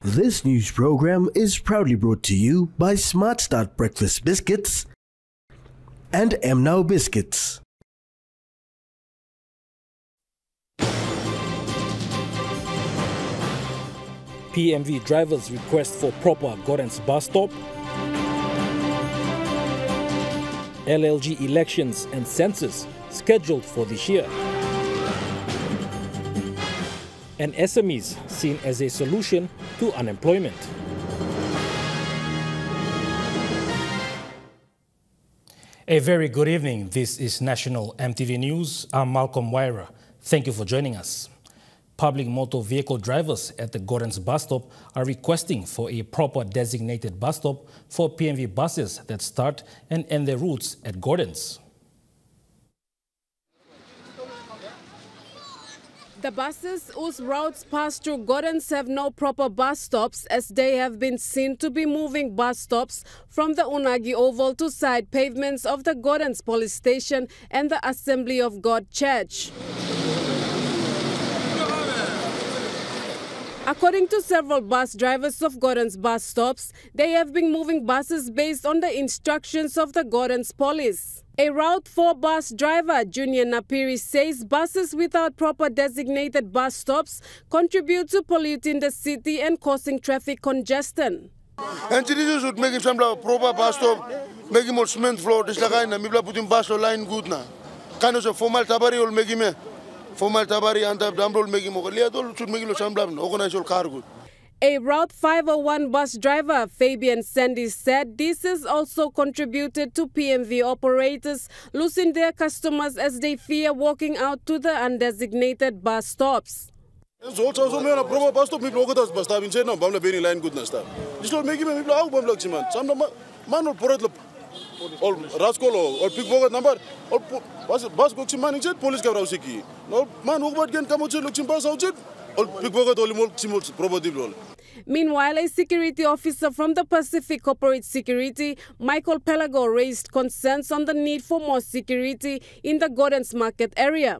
This news program is proudly brought to you by Smart Start Breakfast Biscuits and Now Biscuits. PMV drivers request for proper Gordon's bus stop. LLG elections and census scheduled for this year. And SMEs seen as a solution to unemployment. A very good evening. This is National Emtv News. I'm Malcolm Wyra. Thank you for joining us. Public motor vehicle drivers at the Gordon's bus stop are requesting for a proper designated bus stop for PMV buses that start and end their routes at Gordon's. The buses whose routes pass through Gordon's have no proper bus stops, as they have been seen to be moving bus stops from the Unagi Oval to side pavements of the Gordon's police station and the Assembly of God Church. According to several bus drivers of Gordon's bus stops, they have been moving buses based on the instructions of the Gordon's police. A Route 4 bus driver, Junior Napiri, says buses without proper designated bus stops contribute to polluting the city and causing traffic congestion. Emtv should make some proper bus stop, make more cement floor, this like na mibla putin bus line good na. Kind of formal tabari will make him formal tabari and damrol make him liadol should make some organize all car good. A Route 501 bus driver, Fabian Sandy, said this has also contributed to PMV operators losing their customers as they fear walking out to the undesignated bus stops. Meanwhile, a security officer from the Pacific Corporate Security, Michael Pelago, raised concerns on the need for more security in the Gordon's Market area.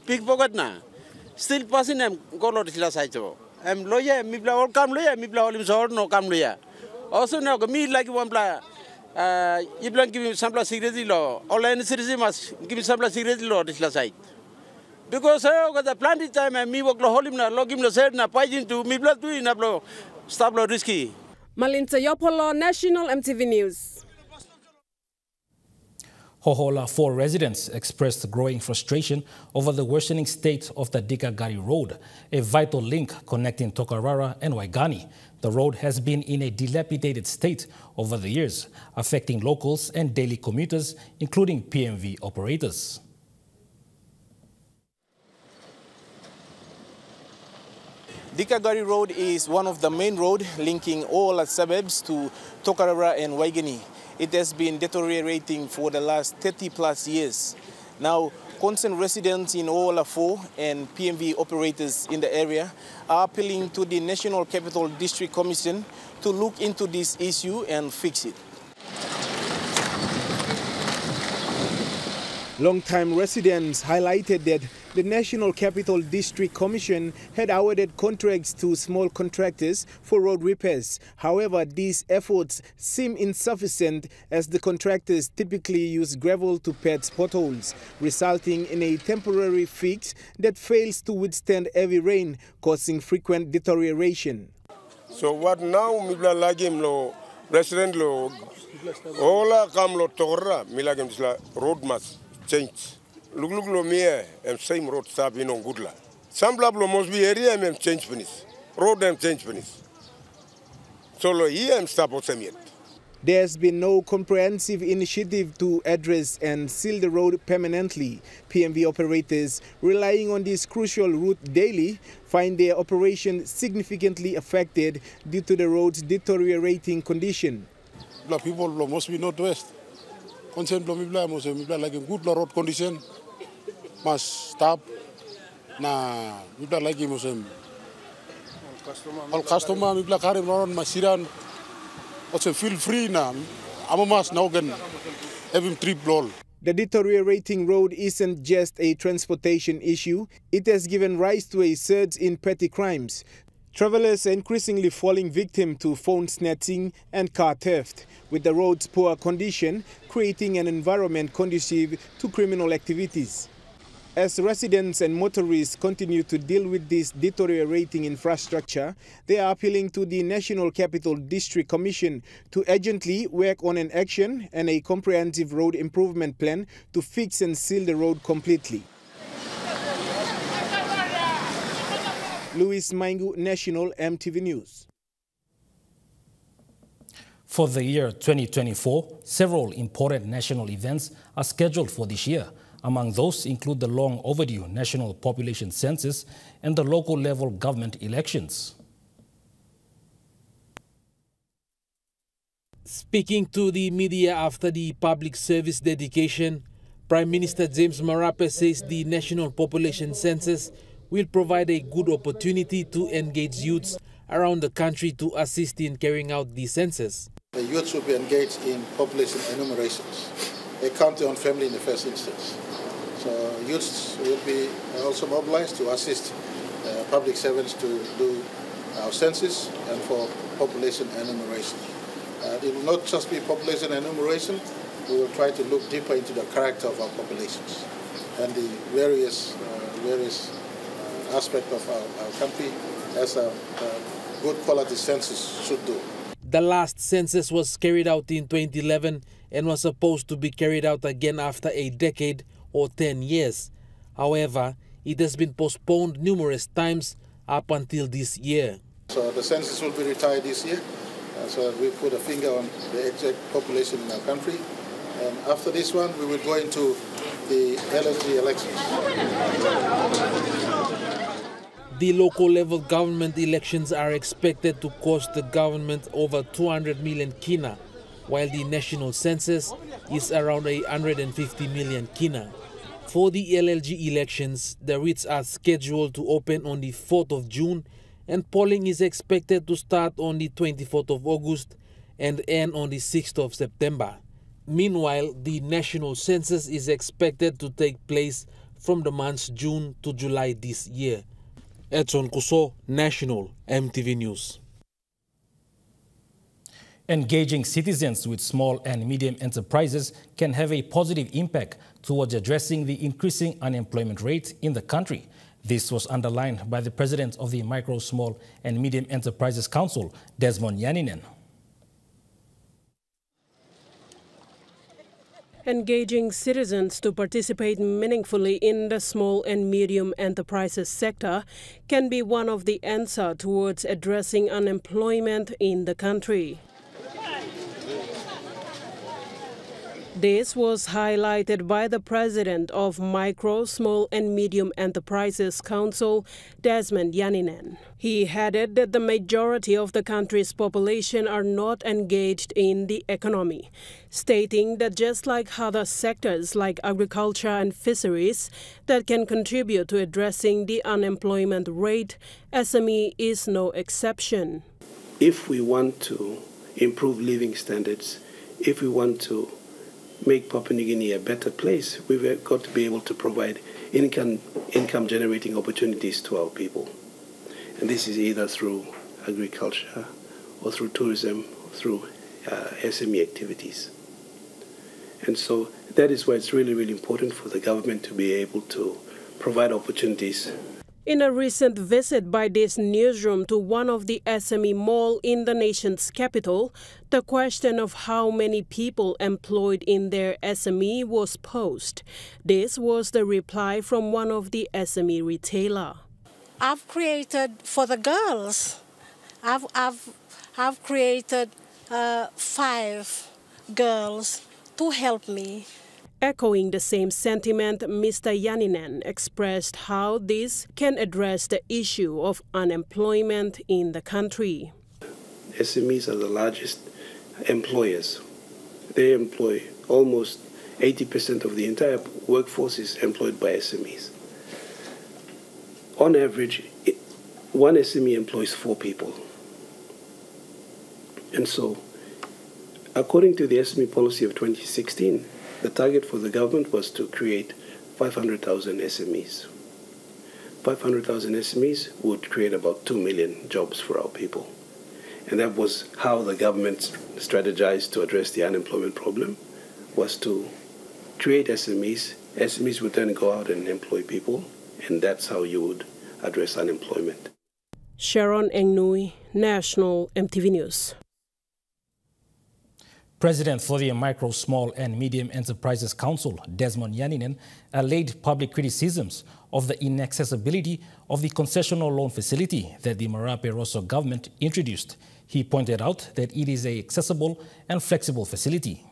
Pickpocket na, still passing them go to the side. I'm lawyer, Mibla all come lawyer, Mibla all him no come lawyer. Also now me like one player. You blank give me some security law. All any citizen must give me some security law this side. Because I got the planted time and me work hold him na log him said na pagin to me blood to in a stop risky. Malinta Yopolo, National Emtv News. Hohola 4 residents expressed growing frustration over the worsening state of the Dikagari Road, a vital link connecting Tokarara and Waigani. The road has been in a dilapidated state over the years, affecting locals and daily commuters, including PMV operators. Dikagari Road is one of the main roads linking all the suburbs to Tokarara and Waigani. It has been deteriorating for the last 30 plus years. Now, concerned residents in Ola 4 and PMV operators in the area are appealing to the National Capital District Commission to look into this issue and fix it. Long-time residents highlighted that the National Capital District Commission had awarded contracts to small contractors for road repairs. However, these efforts seem insufficient as the contractors typically use gravel to patch potholes, resulting in a temporary fix that fails to withstand heavy rain, causing frequent deterioration. So what now mibla lagim lo resident lo ola kam lo torra milagim sla road must change. Look lo mie and same road stop in on good la. Some blablo must be area and change finish. Road and change finish. So lo here stop on same yet. There has been no comprehensive initiative to address and seal the road permanently. PMV operators relying on this crucial route daily find their operation significantly affected due to the road's deteriorating condition. People must be northwest. Concern must like a good road condition. Must stop. Na like him all customer mibla carry around masiran. Also feel free now. Amamas now can have him trip roll. The deteriorating road isn't just a transportation issue. It has given rise to a surge in petty crimes. Travelers are increasingly falling victim to phone snatching and car theft, with the road's poor condition creating an environment conducive to criminal activities. As residents and motorists continue to deal with this deteriorating infrastructure, they are appealing to the National Capital District Commission to urgently work on an action and a comprehensive road improvement plan to fix and seal the road completely. Louis Maingu, National Emtv News. For the year 2024, several important national events are scheduled for this year. Among those include the long overdue National Population Census and the local level government elections. Speaking to the media after the public service dedication, Prime Minister James Marape says the National Population Census will provide a good opportunity to engage youths around the country to assist in carrying out the census. The youths will be engaged in population enumerations, a county on family in the first instance. So youths will be also mobilized to assist public servants to do our census and for population enumeration. It will not just be population enumeration, we will try to look deeper into the character of our populations and the various aspect of our country as a good quality census should do. The last census was carried out in 2011 and was supposed to be carried out again after a decade or 10 years. However, it has been postponed numerous times up until this year. So the census will be retired this year, so we put a finger on the exact population in our country. And after this one, we will go into the LNG elections. The local level government elections are expected to cost the government over 200 million kina, while the national census is around 150 million kina. For the LLG elections, the writs are scheduled to open on the 4th of June and polling is expected to start on the 24th of August and end on the 6th of September. Meanwhile, the national census is expected to take place from the months June to July this year. Edson Kuso, National Emtv News. Engaging citizens with small and medium enterprises can have a positive impact towards addressing the increasing unemployment rate in the country. This was underlined by the president of the Micro, Small and Medium Enterprises Council, Desmond Yaninen. Engaging citizens to participate meaningfully in the small and medium enterprises sector can be one of the answers towards addressing unemployment in the country. This was highlighted by the president of Micro, Small and Medium Enterprises Council, Desmond Yaninen. He added that the majority of the country's population are not engaged in the economy, stating that just like other sectors like agriculture and fisheries that can contribute to addressing the unemployment rate, SME is no exception. If we want to improve living standards, if we want to make Papua New Guinea a better place, we've got to be able to provide income-generating opportunities to our people. And this is either through agriculture or through tourism, or through SME activities. And so that is why it's really, really important for the government to be able to provide opportunities. In a recent visit by this newsroom to one of the SME mall in the nation's capital, the question of how many people employed in their SME was posed. This was the reply from one of the SME retailer. I've created for the girls. I've created 5 girls to help me. Echoing the same sentiment, Mr. Yaninen expressed how this can address the issue of unemployment in the country. SMEs are the largest employers. They employ almost 80% of the entire workforce is employed by SMEs. On average, one SME employs 4 people. And so, according to the SME policy of 2016, the target for the government was to create 500,000 SMEs. 500,000 SMEs would create about 2 million jobs for our people. And that was how the government strategized to address the unemployment problem, was to create SMEs. SMEs would then go out and employ people, and that's how you would address unemployment. Sharon Engnui, National Emtv News. President for the Micro, Small and Medium Enterprises Council, Desmond Yaninen, allayed public criticisms of the inaccessibility of the concessional loan facility that the Marape Rosso government introduced. He pointed out that it is an accessible and flexible facility.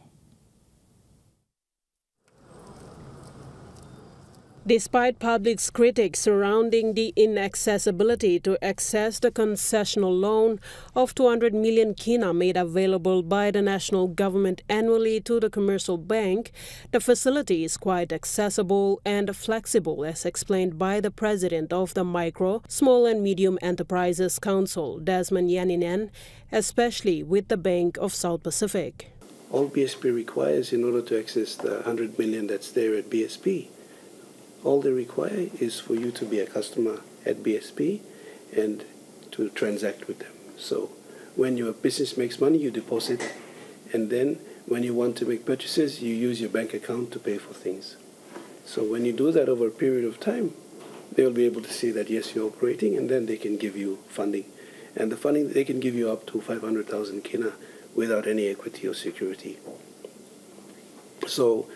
Despite public's critics surrounding the inaccessibility to access the concessional loan of 200 million kina made available by the national government annually to the commercial bank, the facility is quite accessible and flexible, as explained by the president of the Micro, Small and Medium Enterprises Council, Desmond Yaninen, especially with the Bank of South Pacific. All BSP requires in order to access the 100 million that's there at BSP, all they require is for you to be a customer at BSP and to transact with them. So when your business makes money, you deposit, and then when you want to make purchases, you use your bank account to pay for things. So when you do that over a period of time, they'll be able to see that, yes, you're operating, and then they can give you funding. And the funding, they can give you up to 500,000 kina without any equity or security. So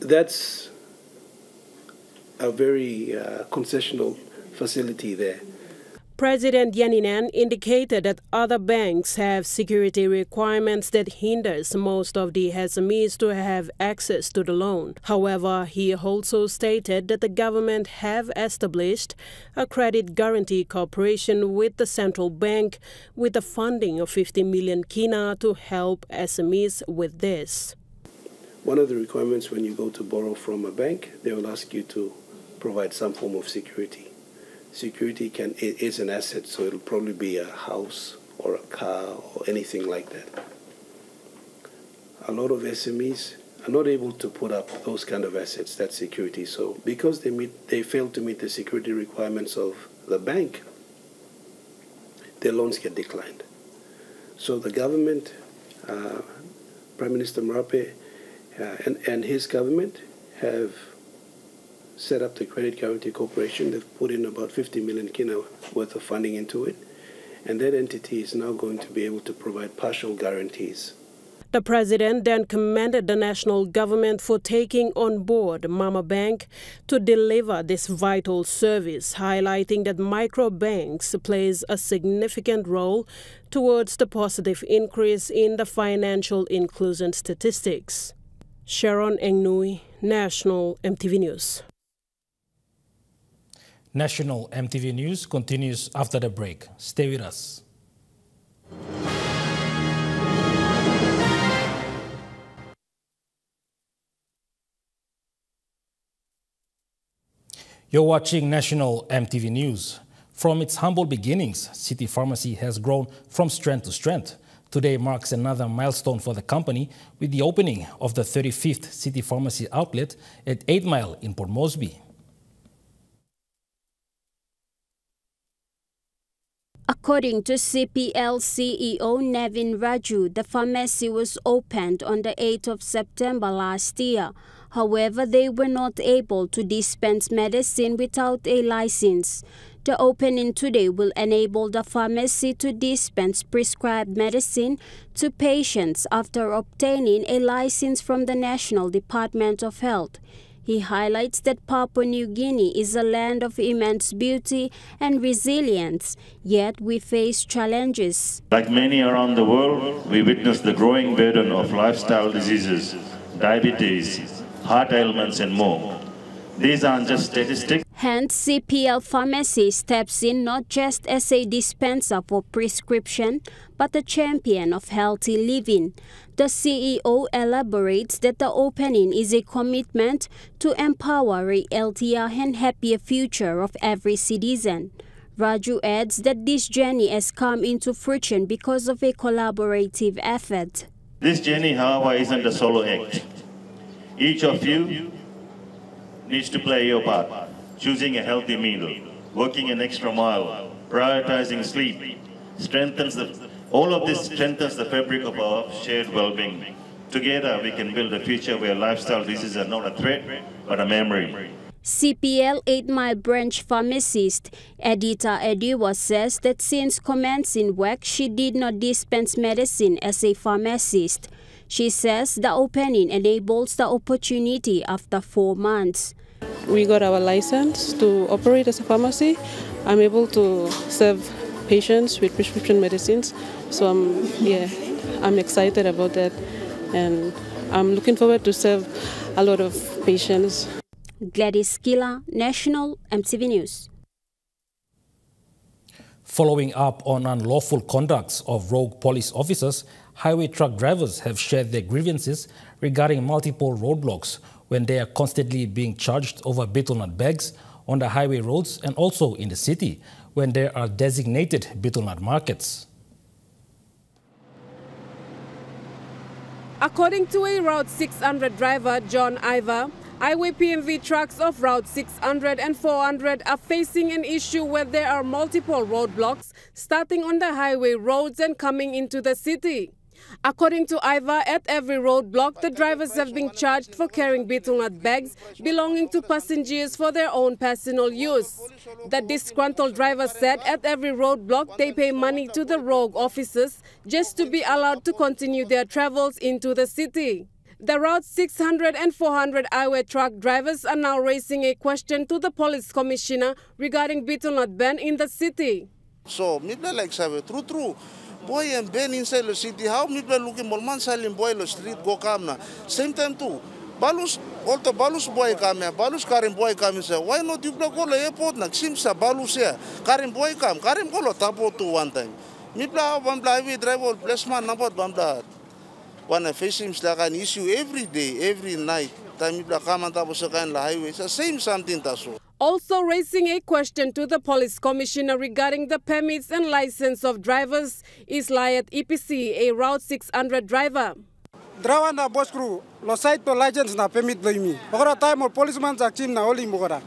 that's a very concessional facility there. President Yaninen indicated that other banks have security requirements that hinders most of the SMEs to have access to the loan. However, he also stated that the government have established a credit guarantee cooperation with the central bank with the funding of 50 million kina to help SMEs with this. One of the requirements when you go to borrow from a bank, they will ask you to provide some form of security. Security is an asset, so it'll probably be a house or a car or anything like that. A lot of SMEs are not able to put up those kind of assets, that security. So because they fail to meet the security requirements of the bank, their loans get declined. So the government, Prime Minister Marape and his government have set up the Credit Guarantee Corporation. They've put in about 50 million kina worth of funding into it, and that entity is now going to be able to provide partial guarantees. The president then commended the national government for taking on board Mama Bank to deliver this vital service, highlighting that microbanks plays a significant role towards the positive increase in the financial inclusion statistics. Sharon Engnui, National Emtv News. National Emtv News continues after the break. Stay with us. You're watching National Emtv News. From its humble beginnings, City Pharmacy has grown from strength to strength. Today marks another milestone for the company with the opening of the 35th City Pharmacy outlet at 8 Mile in Port Moresby. According to CPL CEO Nevin Raju, the pharmacy was opened on the 8th of September last year. However, they were not able to dispense medicine without a license. The opening today will enable the pharmacy to dispense prescribed medicine to patients after obtaining a license from the National Department of Health. He highlights that Papua New Guinea is a land of immense beauty and resilience, yet we face challenges. Like many around the world, we witness the growing burden of lifestyle diseases, diabetes, heart ailments and more. These aren't just statistics. Hence, CPL Pharmacy steps in not just as a dispenser for prescription, but a champion of healthy living. The CEO elaborates that the opening is a commitment to empower a healthier and happier future of every citizen. Raju adds that this journey has come into fruition because of a collaborative effort. This journey, however, isn't a solo act. Each of you needs to play your part, choosing a healthy meal, working an extra mile, prioritizing sleep, all of this strengthens the fabric of our shared well-being. Together, we can build a future where lifestyle diseases are not a threat, but a memory. CPL 8 Mile branch pharmacist Edita Ediwa says that since commencing work, she did not dispense medicine as a pharmacist. She says the opening enables the opportunity after 4 months. We got our license to operate as a pharmacy. I'm able to serve patients with prescription medicines. So I'm excited about that, and I'm looking forward to serve a lot of patients. Gladys Kila, National Emtv News. Following up on unlawful conducts of rogue police officers, highway truck drivers have shared their grievances regarding multiple roadblocks when they are constantly being charged over betel nut bags on the highway roads and also in the city when there are designated betel nut markets. According to a Route 600 driver, John Iver, highway PMV trucks of Route 600 and 400 are facing an issue where there are multiple roadblocks starting on the highway roads and coming into the city. According to Iva, at every roadblock, the drivers have been charged for carrying betel nut bags belonging to passengers for their own personal use. The disgruntled driver said at every roadblock they pay money to the rogue officers just to be allowed to continue their travels into the city. The Route 600 and 400 highway truck drivers are now raising a question to the police commissioner regarding betel nut ban in the city. So, people like say, true. Boy and Ben inside the city, how people looking more man selling boy the street go come na. Same time too. Balus, all the balus boy come here, balus Karim boy come and say, why not you go to the airport na? Simsa balus here, Karim boy come, Karim go to tapo to one time. Mipla bambla we drive all placement number bambla. When face him like an issue every day, every night. Time mipla come and tapo sa kain la highway. So same something taso. Also raising a question to the police commissioner regarding the permits and license of drivers is Layat EPC, a Route 600 driver. Driver na boss crew, lo site to license na permit bloy mi. Bokora time or policeman zakchim na oli mokora.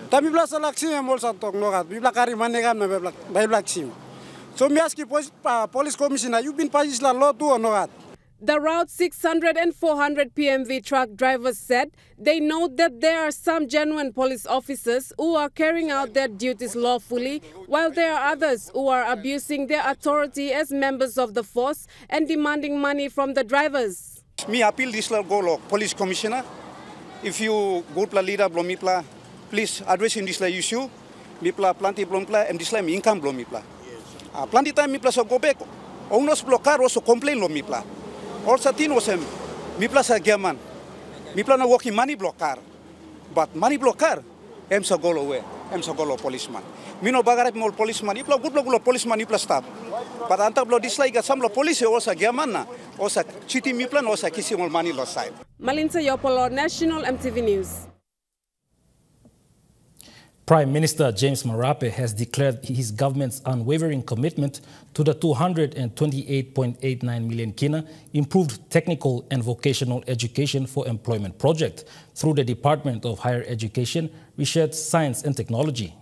Tami bla salaksim emol santok nogat. Bibla kari manegam na bibla ksim. So me ask police commissioner, you been passed la law too or nogat? The Route 600 and 400 PMV truck drivers said they note that there are some genuine police officers who are carrying out their duties lawfully, while there are others who are abusing their authority as members of the force and demanding money from the drivers. Me appeal this go police commissioner. If you good leader blomipla, please addressing this issue. Mipla plenty blomipla and this income blomipla. Plenty time mipla so go back. Owners blockar also complain blomipla. Also, tin was mipla sa German. Mipla na working money blocker, but money blocker, sa golo we, sa golo policeman. Mino bagarap mo policeman, ipla good lo policeman ipla stop. But anta blo dislike some lo police also German na, also city mipla no sa kisi mo money lo side. Malinsa Yopolo, National Emtv News. Prime Minister James Marape has declared his government's unwavering commitment to the 228.89 million kina improved technical and vocational education for employment project through the Department of Higher Education, Research, Science and Technology.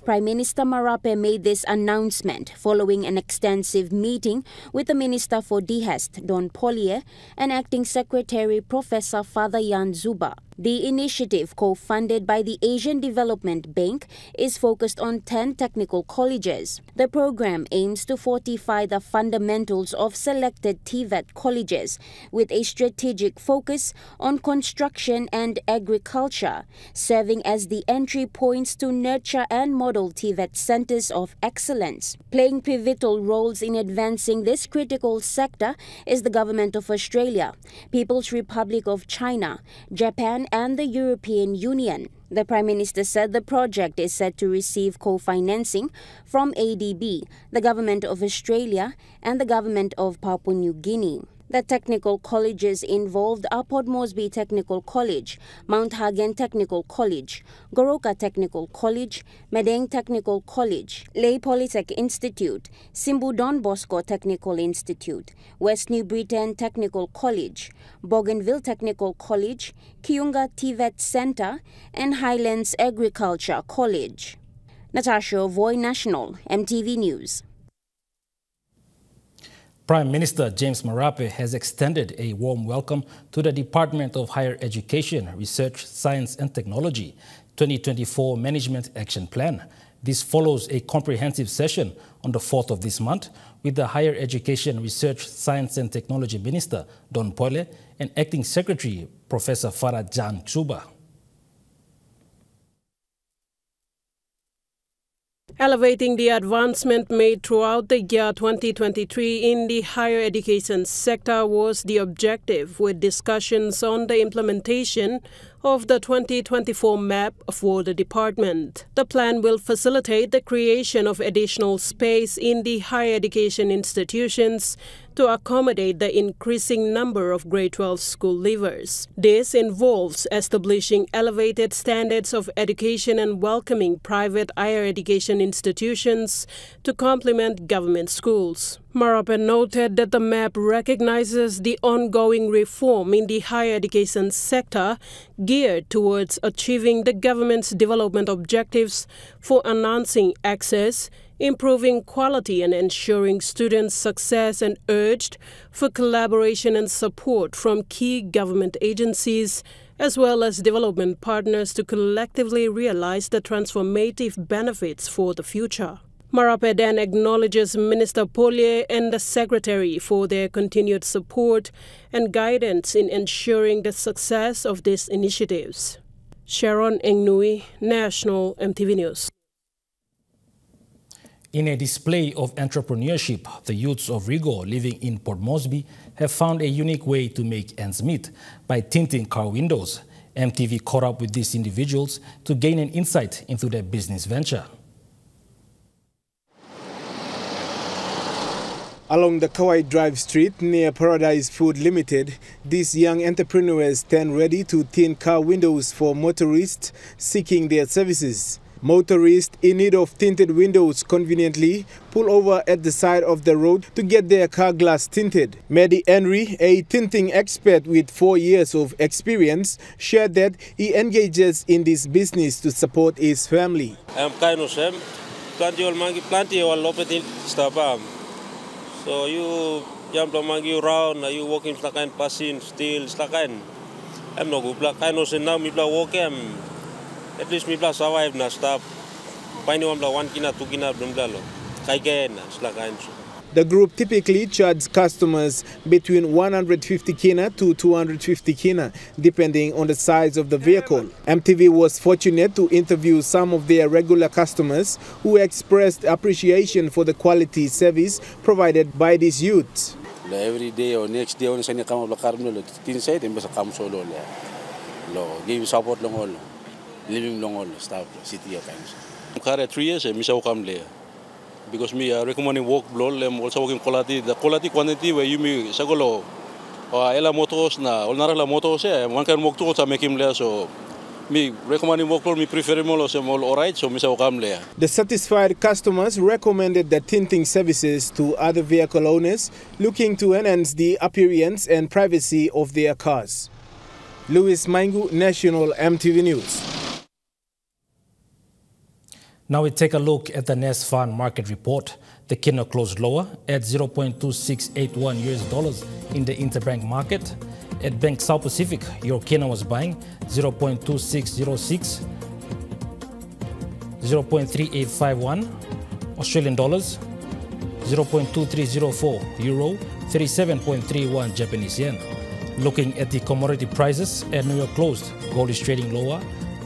Prime Minister Marape made this announcement following an extensive meeting with the Minister for Dehest, Don Pollier, and Acting Secretary Professor Father Jan Zuba. The initiative, co-funded by the Asian Development Bank, is focused on 10 technical colleges. The program aims to fortify the fundamentals of selected TVET colleges with a strategic focus on construction and agriculture, serving as the entry points to nurture and model TVET centers of excellence. Playing pivotal roles in advancing this critical sector is the Government of Australia, People's Republic of China, Japan, and the European Union. The Prime Minister said the project is set to receive co-financing from ADB, the Government of Australia, and the Government of Papua New Guinea. The technical colleges involved are Port Moresby Technical College, Mount Hagen Technical College, Goroka Technical College, Medang Technical College, Lay Polytech Institute, Simbu Don Bosco Technical Institute, West New Britain Technical College, Bougainville Technical College, Kiunga TVET Center, and Highlands Agriculture College. Natasha Voy, National, MTV News. Prime Minister James Marape has extended a warm welcome to the Department of Higher Education, Research, Science and Technology 2024 Management Action Plan. This follows a comprehensive session on the 4th of this month with the Higher Education, Research, Science and Technology Minister, Don Pole, and Acting Secretary, Professor Farah Jan Chuba. Elevating the advancement made throughout the year 2023 in the higher education sector was the objective, with discussions on the implementation of the 2024 map for the department. The plan will facilitate the creation of additional space in the higher education institutions to accommodate the increasing number of grade 12 school leavers. This involves establishing elevated standards of education and welcoming private higher education institutions to complement government schools. Marape noted that the map recognizes the ongoing reform in the higher education sector geared towards achieving the government's development objectives for enhancing access, improving quality and ensuring students' success, and urged for collaboration and support from key government agencies as well as development partners to collectively realize the transformative benefits for the future. Marape then acknowledges Minister Polye and the Secretary for their continued support and guidance in ensuring the success of these initiatives. Sharon Engnui, National, MTV News. In a display of entrepreneurship, the youths of Rigo living in Port Moresby have found a unique way to make ends meet by tinting car windows. MTV caught up with these individuals to gain an insight into their business venture. Along the Kauai Drive Street near Paradise Food Limited, these young entrepreneurs stand ready to tint car windows for motorists seeking their services. Motorists in need of tinted windows conveniently pull over at the side of the road to get their car glass tinted. Mehdi Henry, a tinting expert with 4 years of experience, shared that he engages in this business to support his family. So you jump among you round, you walking slakan passing still slakan. I'm no good black kind of now me bla walk at least me bla survive na stop. Paini wam bla 1 kina 2 kina blumdalo. Kaigen slakan. The group typically charges customers between 150 kina to 250 kina, depending on the size of the vehicle. MTV was fortunate to interview some of their regular customers who expressed appreciation for the quality service provided by these youths. Every day or next day, on Sunday, come up the inside and come solo. Give support long all, living long all, stuff, city of times. 3 years, I miss out come there. Because me recommending work blow, I'm also working quality. The quality quantity where you me sagolo, ela motos na, all nara la motos one can work to make him less. So me recommending work blow, me prefer more so all right. So me say come there. The satisfied customers recommended the tinting services to other vehicle owners looking to enhance the appearance and privacy of their cars. Louis Maingu, National, MTV News. Now we take a look at the Nest Fund market report. The kina closed lower at $0.2681 US in the interbank market. At Bank South Pacific, your kina was buying 0.2606, 0.3851 Australian dollars, 0.2304 euro, 37.31 Japanese yen. Looking at the commodity prices at New York closed, gold is trading lower,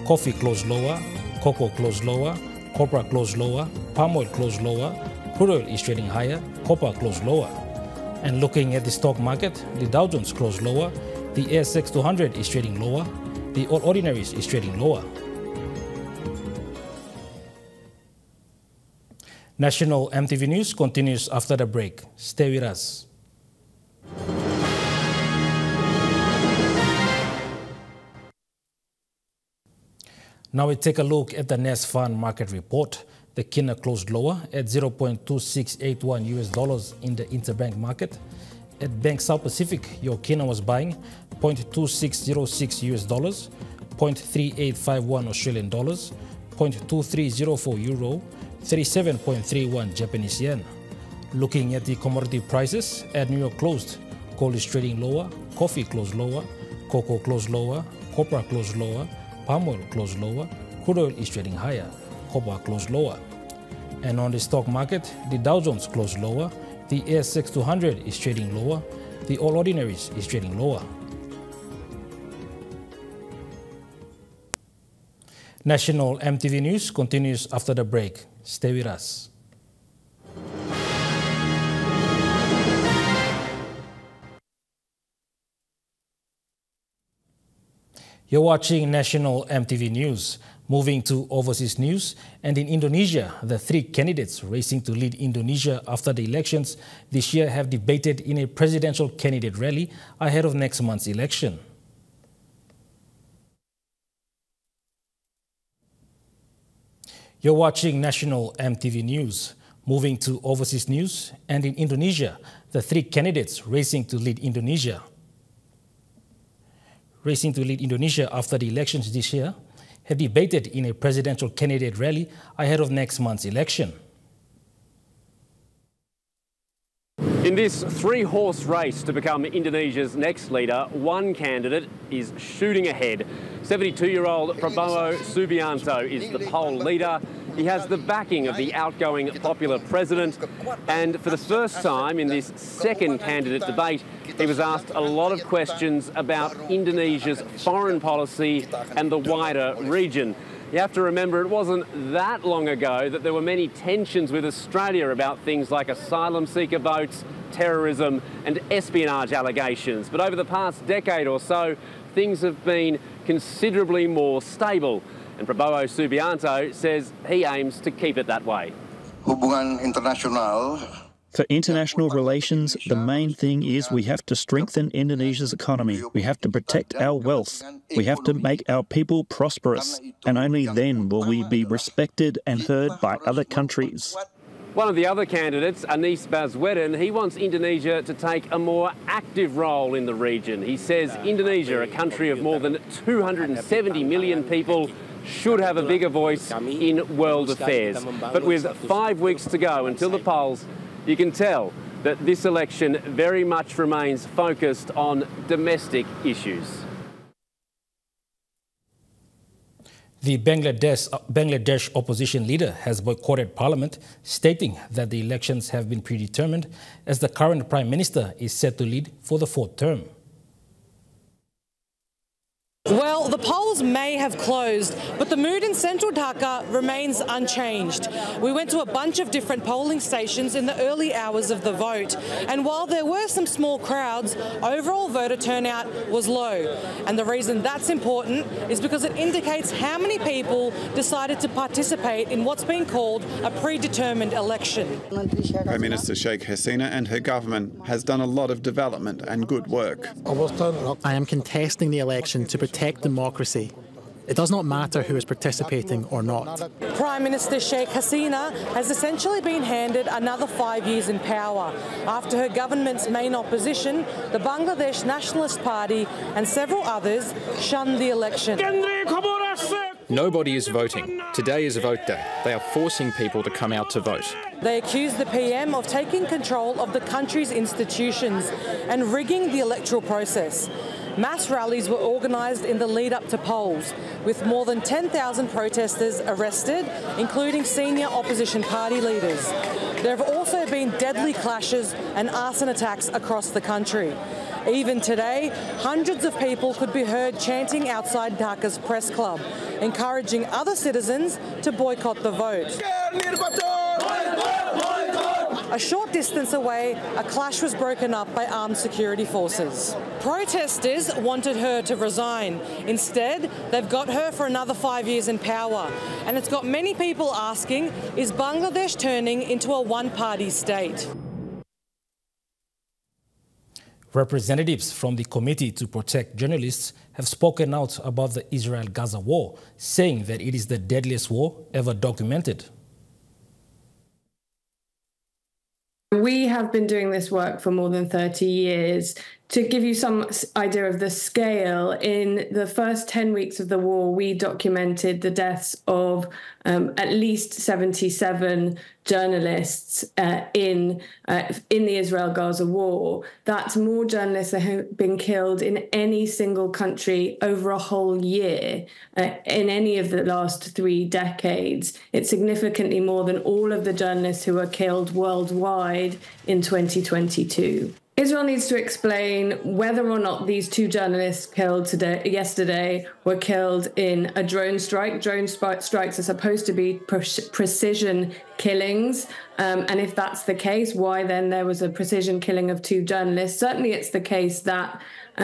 coffee closed lower, cocoa closed lower, copra closed lower, palm oil closed lower, crude oil is trading higher, copper closed lower. And looking at the stock market, the Dow Jones closed lower, the ASX 200 is trading lower, the All Ordinaries is trading lower. National MTV News continues after the break. Stay with us. Now we take a look at the Nest Fund market report. The kina closed lower at $0.2681 in the interbank market. At Bank South Pacific, your kina was buying $0.2606, $0.3851 Australian dollars, $0.2304 euro, 37.31 Japanese yen. Looking at the commodity prices, at New York closed, coal is trading lower, coffee closed lower, cocoa closed lower, copra closed lower, palm oil closed lower, crude oil is trading higher, copper closed lower. And on the stock market, the Dow Jones closed lower, the ASX 200 is trading lower, the All Ordinaries is trading lower. National Emtv News continues after the break. Stay with us. You're watching National Emtv News. Moving to overseas news, and in Indonesia, the three candidates racing to lead Indonesia after the elections this year have debated in a presidential candidate rally ahead of next month's election. You're watching National Emtv News. Moving to overseas news, and in Indonesia, the three candidates racing to lead Indonesia after the elections this year have debated in a presidential candidate rally ahead of next month's election. In this three-horse race to become Indonesia's next leader, one candidate is shooting ahead. 72-year-old Prabowo Subianto is the poll leader. He has the backing of the outgoing popular president, and for the first time in this second candidate debate, he was asked a lot of questions about Indonesia's foreign policy and the wider region. You have to remember it wasn't that long ago that there were many tensions with Australia about things like asylum seeker votes, terrorism and espionage allegations. But over the past decade or so, things have been considerably more stable. And Prabowo Subianto says he aims to keep it that way. Hubungan internasional. For international relations, the main thing is we have to strengthen Indonesia's economy. We have to protect our wealth. We have to make our people prosperous. And only then will we be respected and heard by other countries. One of the other candidates, Anies Baswedan, he wants Indonesia to take a more active role in the region. He says Indonesia, a country of more than 270 million people, should have a bigger voice in world affairs. But with 5 weeks to go until the polls, you can tell that this election very much remains focused on domestic issues. The Bangladesh opposition leader has boycotted parliament, stating that the elections have been predetermined as the current prime minister is set to lead for the fourth term. Well, the polls may have closed, but the mood in central Dhaka remains unchanged. We went to a bunch of different polling stations in the early hours of the vote, and while there were some small crowds, overall voter turnout was low. And the reason that's important is because it indicates how many people decided to participate in what's been called a predetermined election. Prime Minister Sheikh Hasina and her government has done a lot of development and good work. I am contesting the election to protect democracy. It does not matter who is participating or not. Prime Minister Sheikh Hasina has essentially been handed another 5 years in power after her government's main opposition, the Bangladesh Nationalist Party, and several others shunned the election. Nobody is voting. Today is a vote day. They are forcing people to come out to vote. They accused the PM of taking control of the country's institutions and rigging the electoral process. Mass rallies were organised in the lead-up to polls, with more than 10,000 protesters arrested, including senior opposition party leaders. There have also been deadly clashes and arson attacks across the country. Even today, hundreds of people could be heard chanting outside Dhaka's press club, encouraging other citizens to boycott the vote. A short distance away, a clash was broken up by armed security forces. Protesters wanted her to resign. Instead, they've got her for another 5 years in power. And it's got many people asking, is Bangladesh turning into a one-party state? Representatives from the Committee to Protect Journalists have spoken out about the Israel-Gaza war, saying that it is the deadliest war ever documented. We have been doing this work for more than 30 years. To give you some idea of the scale, in the first 10 weeks of the war, we documented the deaths of at least 77 journalists in the Israel-Gaza war. That's more journalists that have been killed in any single country over a whole year in any of the last 3 decades. It's significantly more than all of the journalists who were killed worldwide in 2022. Israel needs to explain whether or not these 2 journalists killed yesterday were killed in a drone strike. Drone strikes are supposed to be precision killings. And if that's the case, why then there was a precision killing of 2 journalists? Certainly it's the case that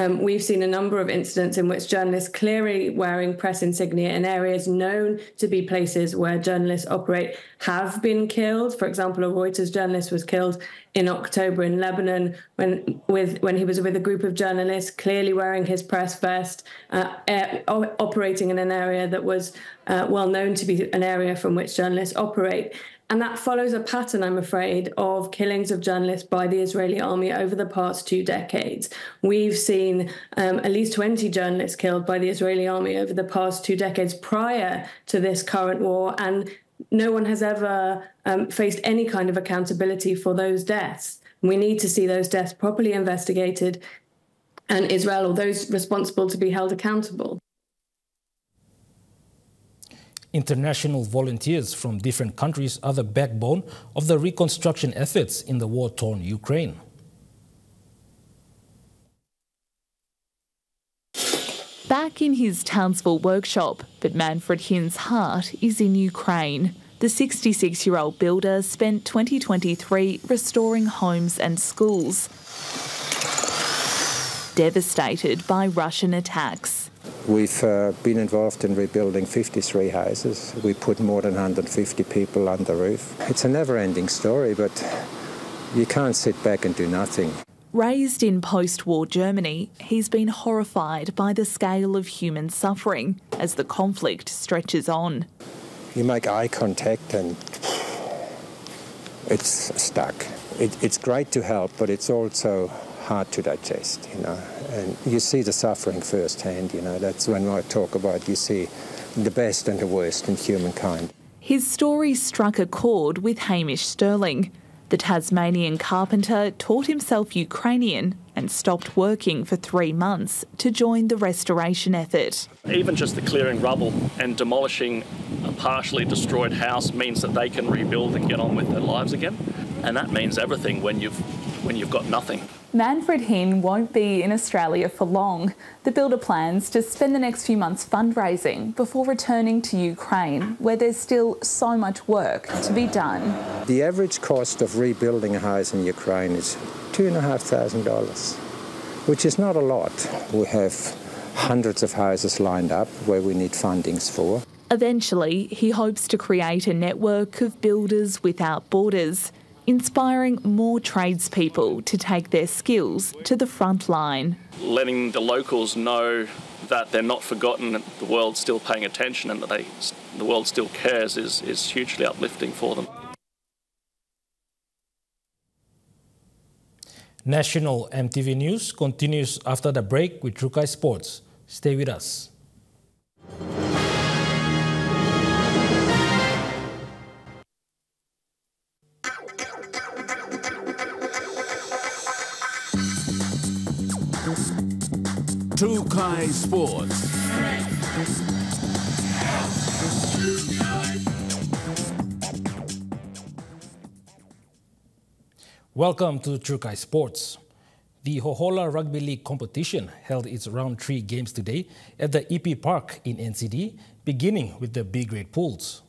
we've seen a number of incidents in which journalists clearly wearing press insignia in areas known to be places where journalists operate have been killed. For example, a Reuters journalist was killed in October in Lebanon when he was with a group of journalists, clearly wearing his press vest, operating in an area that was well known to be an area from which journalists operate. And that follows a pattern, I'm afraid, of killings of journalists by the Israeli army over the past 2 decades. We've seen at least 20 journalists killed by the Israeli army over the past 2 decades prior to this current war, and no one has ever faced any kind of accountability for those deaths. We need to see those deaths properly investigated and Israel or those responsible to be held accountable. International volunteers from different countries are the backbone of the reconstruction efforts in the war-torn Ukraine. Back in his Townsville workshop, but Manfred Hin's heart is in Ukraine. The 66-year-old builder spent 2023 restoring homes and schools, devastated by Russian attacks. We've been involved in rebuilding 53 houses. We put more than 150 people on the roof. It's a never-ending story, but you can't sit back and do nothing. Raised in post-war Germany, he's been horrified by the scale of human suffering as the conflict stretches on. You make eye contact and it's stuck. It's great to help, but it's also hard to digest, and you see the suffering firsthand, that's when I talk about you see the best and the worst in humankind. His story struck a chord with Hamish Sterling. The Tasmanian carpenter taught himself Ukrainian and stopped working for 3 months to join the restoration effort. Even just the clearing rubble and demolishing a partially destroyed house means that they can rebuild and get on with their lives again, and that means everything when you've got nothing. Manfred Hin won't be in Australia for long. The builder plans to spend the next few months fundraising before returning to Ukraine, where there's still so much work to be done. The average cost of rebuilding a house in Ukraine is $2,500, which is not a lot. We have hundreds of houses lined up where we need fundings for. Eventually, he hopes to create a network of builders without borders, inspiring more tradespeople to take their skills to the front line. Letting the locals know that they're not forgotten, and the world's still paying attention and that the world still cares is hugely uplifting for them. National Emtv News continues after the break with Trukai Sports. Stay with us. Trukai Sports. Welcome to Trukai Sports. The Hohola Rugby League competition held its round 3 games today at the EP Park in NCD, beginning with the B-grade pools.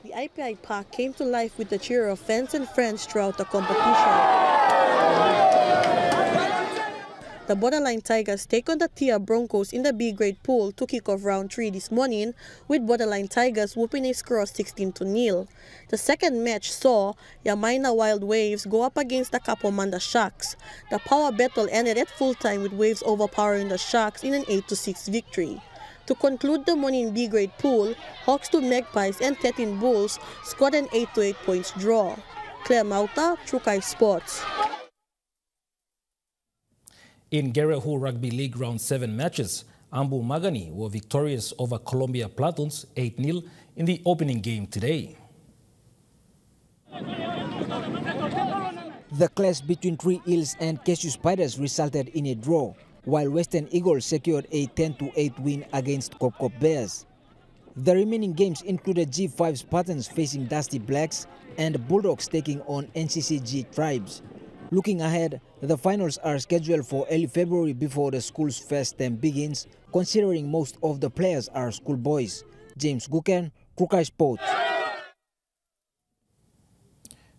The IPI Park came to life with the cheer of fans and friends throughout the competition. The Borderline Tigers take on the Tia Broncos in the B-grade pool to kick off round 3 this morning, with Borderline Tigers whooping a score of 16-0. The second match saw Yamaina Wild Waves go up against the Kapomanda Sharks. The power battle ended at full time with Waves overpowering the Sharks in an 8-6 victory. To conclude the morning B-grade pool, Hawks 2 Magpies and 13 Bulls scored an 8-8 points draw. Claire Mauta, Trukai Sports. In Gerehu Rugby League Round 7 matches, Ambu Magani were victorious over Columbia Platoons 8-0 in the opening game today. The clash between Three Eels and Cashew Spiders resulted in a draw, while Western Eagles secured a 10-8 win against Kop Kop Bears. The remaining games included G5 Spartans facing Dusty Blacks and Bulldogs taking on NCCG Tribes. Looking ahead, the finals are scheduled for early February before the school's first term begins, considering most of the players are schoolboys. James Guken, Krukai Sports.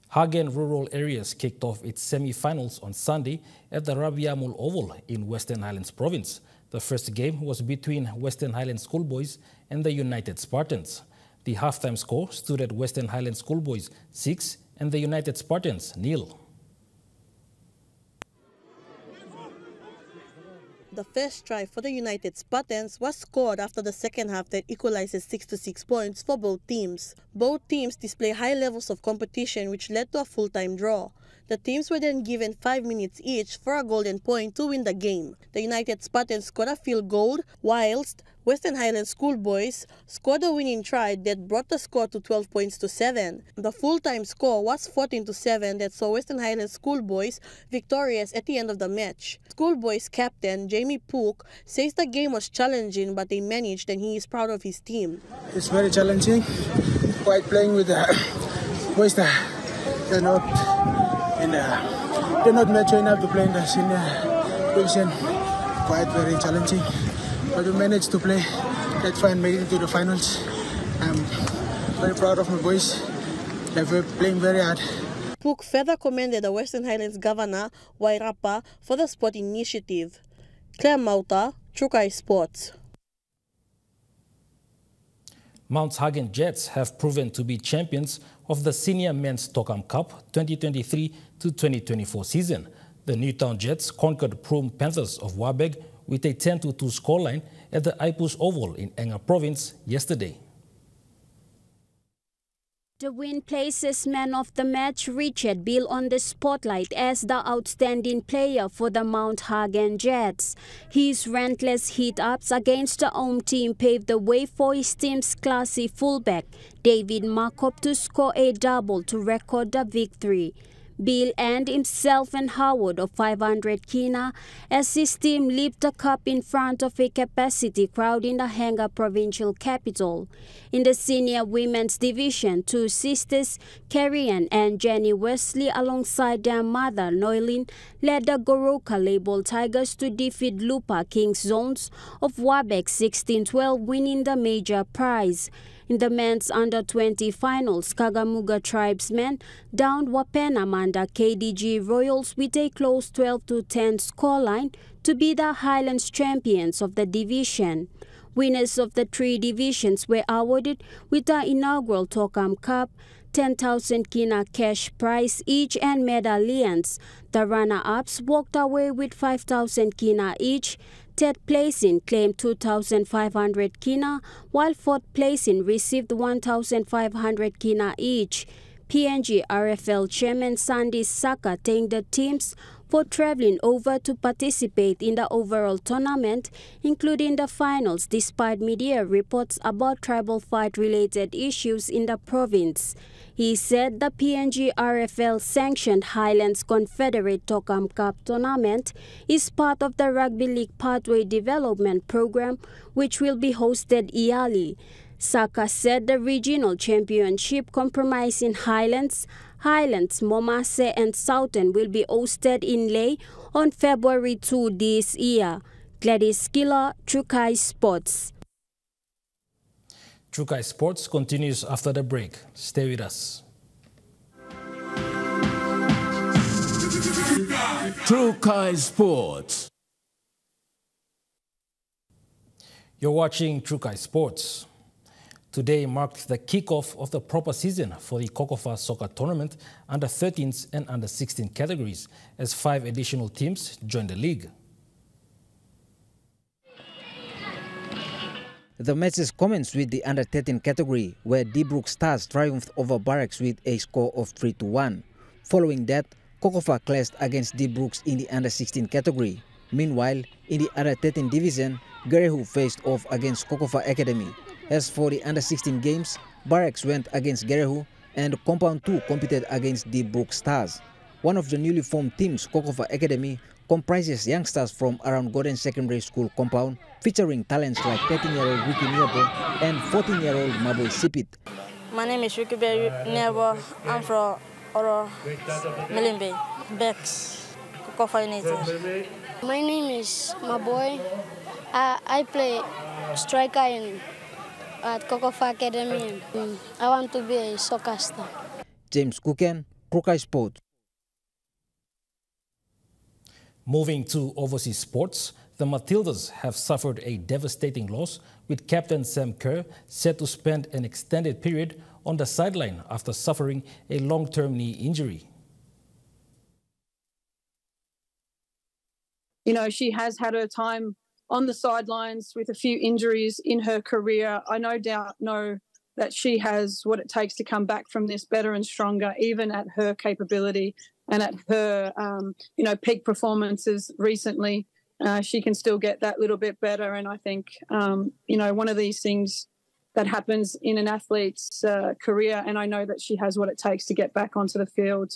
Hagen Rural Areas kicked off its semi-finals on Sunday at the Rabiamul Oval in Western Highlands Province. The first game was between Western Highlands Schoolboys and the United Spartans. The halftime score stood at Western Highlands Schoolboys 6 and the United Spartans 0. The first try for the United Spartans was scored after the second half that equalizes 6-6 points for both teams. Both teams display high levels of competition, which led to a full-time draw. The teams were then given 5 minutes each for a golden point to win the game. The United Spartans scored a field goal, whilst Western Highlands Schoolboys scored a winning try that brought the score to 12 points to 7. The full-time score was 14-7 that saw Western Highlands Schoolboys victorious at the end of the match. Schoolboys captain Jamie Pook says the game was challenging, but they managed and he is proud of his team. It's very challenging, quite playing with the boys that they're not mature enough to play in the senior division. Quite very challenging, but we managed to play that far and make it to the finals. I'm very proud of my boys. They're playing very hard. Pook further commended the Western Highlands Governor, Wairapa, for the sport initiative. Claire Mauta, Trukai Sports. Mount Hagen Jets have proven to be champions of the Senior Men's Tokam Cup 2023-2024 season. The Newtown Jets conquered Prum Panthers of Wabeg with a 10-2 scoreline at the Ipus Oval in Enga Province yesterday. The win places man of the match Richard Bill on the spotlight as the outstanding player for the Mount Hagen Jets. His relentless hit-ups against the home team paved the way for his team's classy fullback, David Markop, to score a double to record the victory. Bill earned himself an award of 500 kina as his team lifted the cup in front of a capacity crowd in the Enga provincial capital. In the senior women's division, two sisters, Carrie-Ann and Jenny Wesley, alongside their mother, Noelin, led the Goroka label Tigers to defeat Lupa Kings Zones of Wabek 16-12, winning the major prize. In the men's under-20 finals, Kagamuga Tribesmen downed Wapenamanda KDG Royals with a close 12-10 scoreline to be the Highlands champions of the division. Winners of the three divisions were awarded with the inaugural Tokam Cup, 10,000 kina cash prize each and medallions. The runner-ups walked away with 5,000 kina each. Third placing claimed 2,500 kina, while fourth placing received 1,500 kina each. PNG RFL Chairman Sandy Saka thanked the teams for traveling over to participate in the overall tournament, including the finals, despite media reports about tribal fight-related issues in the province. He said the PNG RFL sanctioned Highlands Confederate Tokam Cup tournament is part of the Rugby League Pathway Development Program, which will be hosted yearly. Saka said the regional championship comprising Highlands, Momase and Southern will be hosted in Ley on February 2 this year. Gladys Killer, Trukai Sports. Trukai Sports continues after the break. Stay with us. Trukai Sports. You're watching Trukai Sports. Today marked the kickoff of the proper season for the Kokofa Soccer Tournament under 13s and under 16 categories as 5 additional teams joined the league. The matches commenced with the under 13 category, where Dibrook Stars triumphed over Barracks with a score of 3-1. Following that, Kokofa clashed against Dibrooks in the under 16 category. Meanwhile, in the under 13 division, Gerehu faced off against Kokofa Academy. As for the under 16 games, Barracks went against Gerehu and Compound 2 competed against Dibrook Stars. One of the newly formed teams, Kokofa Academy, comprises youngsters from around Gordon Secondary School compound, featuring talents like 13-year-old Ricky Niabo and 14-year-old Maboy Sipit. My name is Ricky Niabo. I'm from Oro Melimbe, Bex, Kokofa United. My name is Maboy. I play striker at Kokofa Academy. I want to be a soccer star. James Kuken, Trukai Sport. Moving to overseas sports, the Matildas have suffered a devastating loss, with captain Sam Kerr set to spend an extended period on the sideline after suffering a long-term knee injury. You know, she has had her time on the sidelines with a few injuries in her career. I no doubt know that she has what it takes to come back from this better and stronger, even at her capability and at her, peak performances recently. She can still get that little bit better. And I think, one of these things that happens in an athlete's career, and I know that she has what it takes to get back onto the field,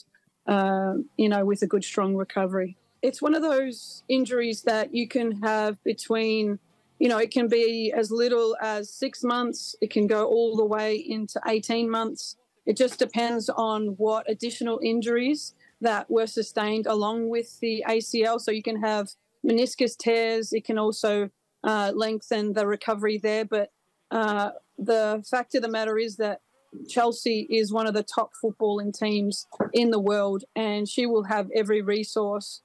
with a good, strong recovery. It's one of those injuries that you can have between, it can be as little as 6 months. It can go all the way into 18 months. It just depends on what additional injuries that were sustained along with the ACL. So you can have meniscus tears. It can also lengthen the recovery there. But the fact of the matter is that Chelsea is one of the top footballing teams in the world, and she will have every resource.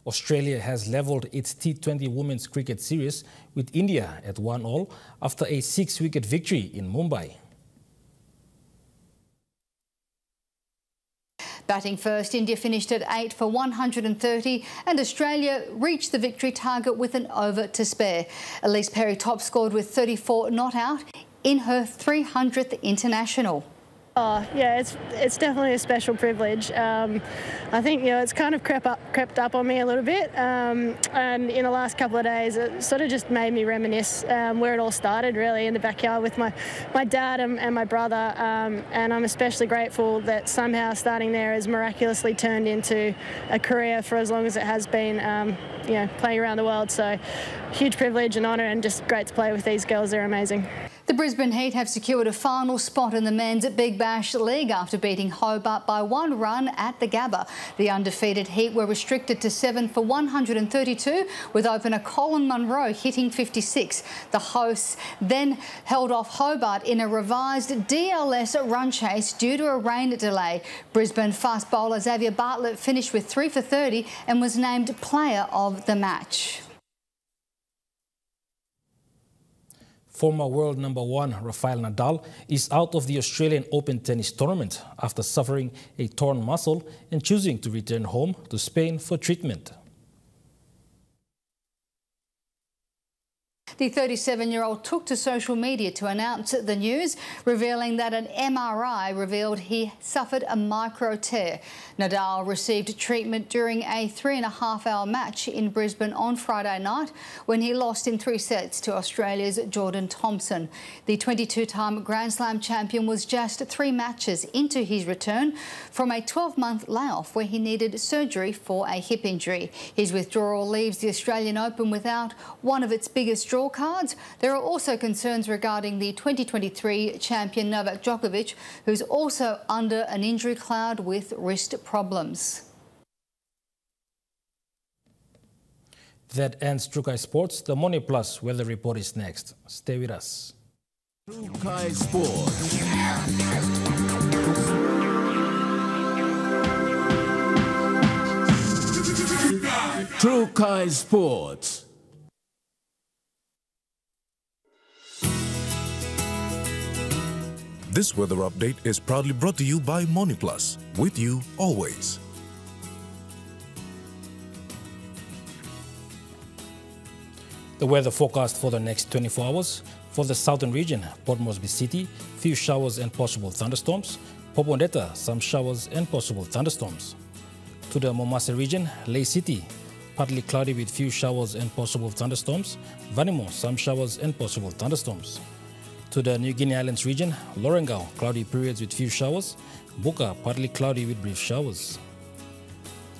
Australia has levelled its T20 Women's Cricket Series with India at 1-1 after a 6-wicket victory in Mumbai. Batting first, India finished at 8 for 130 and Australia reached the victory target with an over to spare. Elise Perry top scored with 34 not out in her 300th international. Oh, yeah, it's definitely a special privilege. I think, it's kind of crept up on me a little bit. And in the last couple of days, it sort of just made me reminisce where it all started, really, in the backyard with my dad and my brother. And I'm especially grateful that somehow starting there has miraculously turned into a career for as long as it has been, playing around the world. So huge privilege and honour, and just great to play with these girls. They're amazing. The Brisbane Heat have secured a final spot in the Men's Big Bash League after beating Hobart by 1 run at the Gabba. The undefeated Heat were restricted to 7 for 132, with opener Colin Munro hitting 56. The hosts then held off Hobart in a revised DLS run chase due to a rain delay. Brisbane fast bowler Xavier Bartlett finished with 3 for 30 and was named Player of the Match. Former world number 1 Rafael Nadal is out of the Australian Open tennis tournament after suffering a torn muscle and choosing to return home to Spain for treatment. The 37-year-old took to social media to announce the news, revealing that an MRI revealed he suffered a micro tear. Nadal received treatment during a 3.5-hour match in Brisbane on Friday night when he lost in 3 sets to Australia's Jordan Thompson. The 22-time Grand Slam champion was just 3 matches into his return from a 12-month layoff where he needed surgery for a hip injury. His withdrawal leaves the Australian Open without one of its biggest draw cards. There are also concerns regarding the 2023 champion Novak Djokovic, who's also under an injury cloud with wrist problems. That ends Trukai Sports. The Money Plus weather report is next. Stay with us. Trukai Sports. True Kai Sports. This weather update is proudly brought to you by MoneyPlus, with you always. The weather forecast for the next 24 hours. For the southern region, Port Moresby City, few showers and possible thunderstorms. Popondetta, some showers and possible thunderstorms. To the Momase region, Ley City, partly cloudy with few showers and possible thunderstorms. Vanimo, some showers and possible thunderstorms. To the New Guinea Islands region, Lorengau, cloudy periods with few showers. Buka, partly cloudy with brief showers.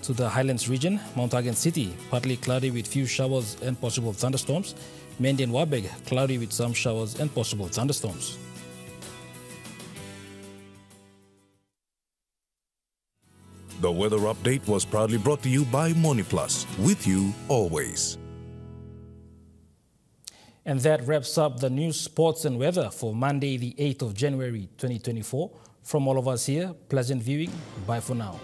To the Highlands region, Mount Hagen City, partly cloudy with few showers and possible thunderstorms. Mendi and Wabeg, cloudy with some showers and possible thunderstorms. The weather update was proudly brought to you by MoneyPlus, with you always. And that wraps up the news, sports and weather for Monday, the 8th of January, 2024. From all of us here, pleasant viewing. Bye for now.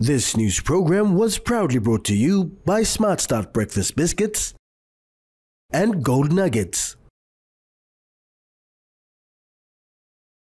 This news program was proudly brought to you by Smart Start Breakfast Biscuits and Gold Nuggets.